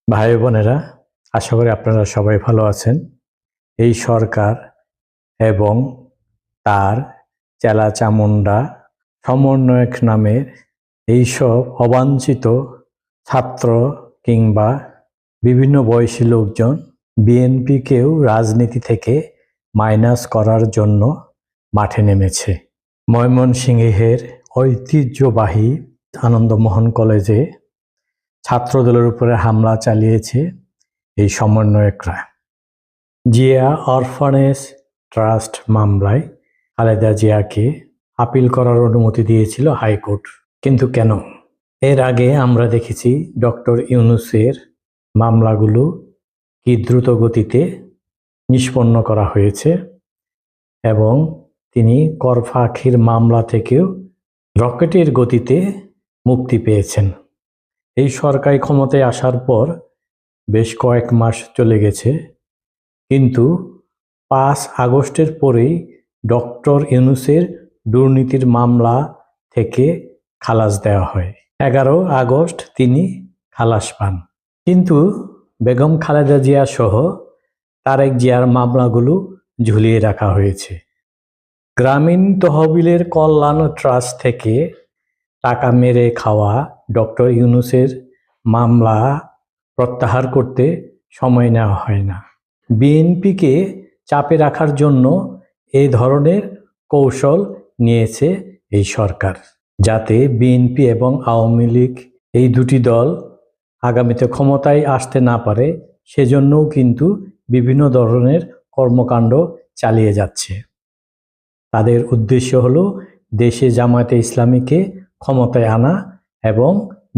ভাই বোনেরা, আশা করি আপনারা সবাই ভালো আছেন। এই সরকার এবং তার চেলাচামুন্ডা সমন্বয়ক নামের এইসব অবাঞ্ছিত ছাত্র কিংবা বিভিন্ন বয়সী লোকজন বিএনপিকেও রাজনীতি থেকে মাইনাস করার জন্য মাঠে নেমেছে। ময়মনসিংহের ঐতিহ্যবাহী আনন্দমোহন কলেজে ছাত্রদলের উপরে হামলা চালিয়েছে এই সমন্বয়করা। জিয়া অরফানেজ ট্রাস্ট মামলায় খালেদা জিয়াকে আপিল করার অনুমতি দিয়েছিল হাইকোর্ট। কিন্তু কেন? এর আগে আমরা দেখেছি ডক্টর ইউনূসের মামলাগুলো কি দ্রুত গতিতে নিষ্পন্ন করা হয়েছে এবং তিনি কর ফাঁকির মামলা থেকেও রকেটের গতিতে মুক্তি পেয়েছেন। এই সরকারি ক্ষমতায় আসার পর বেশ কয়েক মাস চলে গেছে, কিন্তু 5 আগস্টের পরেই ডক্টর ইউনূসের দুর্নীতির মামলা থেকে খালাস দেওয়া হয়। 11 আগস্ট তিনি খালাস পান। কিন্তু বেগম খালেদা জিয়া সহ তারেক জিয়ার মামলাগুলো ঝুলিয়ে রাখা হয়েছে। গ্রামীণ তহবিলের কল্যাণ ট্রাস্ট থেকে টাকা মেরে খাওয়া ডক্টর ইউনূসের মামলা প্রত্যাহার করতে সময় নেওয়া হয় না। বিএনপিকে চাপে রাখার জন্য এই ধরনের কৌশল নিয়েছে এই সরকার, যাতে বিএনপি এবং আওয়ামী লীগ এই দুটি দল আগামীতে ক্ষমতায় আসতে না পারে, সেজন্যও কিন্তু বিভিন্ন ধরনের কর্মকাণ্ড চালিয়ে যাচ্ছে। তাদের উদ্দেশ্য হলো দেশে জামায়াতে ইসলামীকে ক্ষমতায় আনা এবং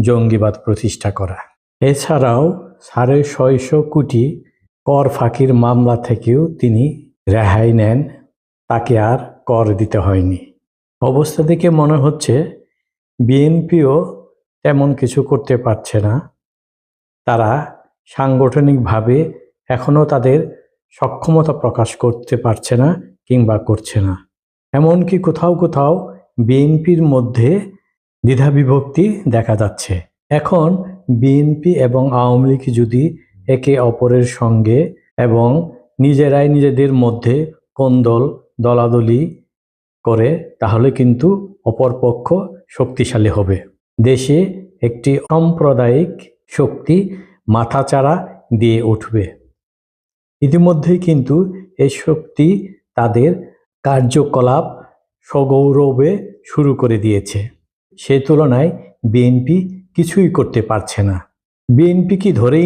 জঙ্গিবাদ প্রতিষ্ঠা করা। এছাড়াও 650 কোটি কর ফাঁকির মামলা থেকেও তিনি রেহাই নেন, তাকে আর কর দিতে হয়নি। অবস্থা দেখে মনে হচ্ছে বিএনপিও তেমন কিছু করতে পারছে না। তারা সাংগঠনিকভাবে এখনও তাদের সক্ষমতা প্রকাশ করতে পারছে না কিংবা করছে না। এমনকি কোথাও কোথাও বিএনপির মধ্যে দ্বিধাবিভক্তি দেখা যাচ্ছে। এখন বিএনপি এবং আওয়ামী লীগ যদি একে অপরের সঙ্গে এবং নিজেরাই নিজেদের মধ্যে কোন্দল দলাদলি করে, তাহলে কিন্তু অপরপক্ষ শক্তিশালী হবে। দেশে একটি সাম্প্রদায়িক শক্তি মাথাচাড়া দিয়ে উঠবে। ইতিমধ্যেই কিন্তু এই শক্তি তাদের কার্যকলাপ সগৌরবে শুরু করে দিয়েছে। সে তুলনায় বিএনপি কিছুই করতে পারছে না। বিএনপি কি ধরেই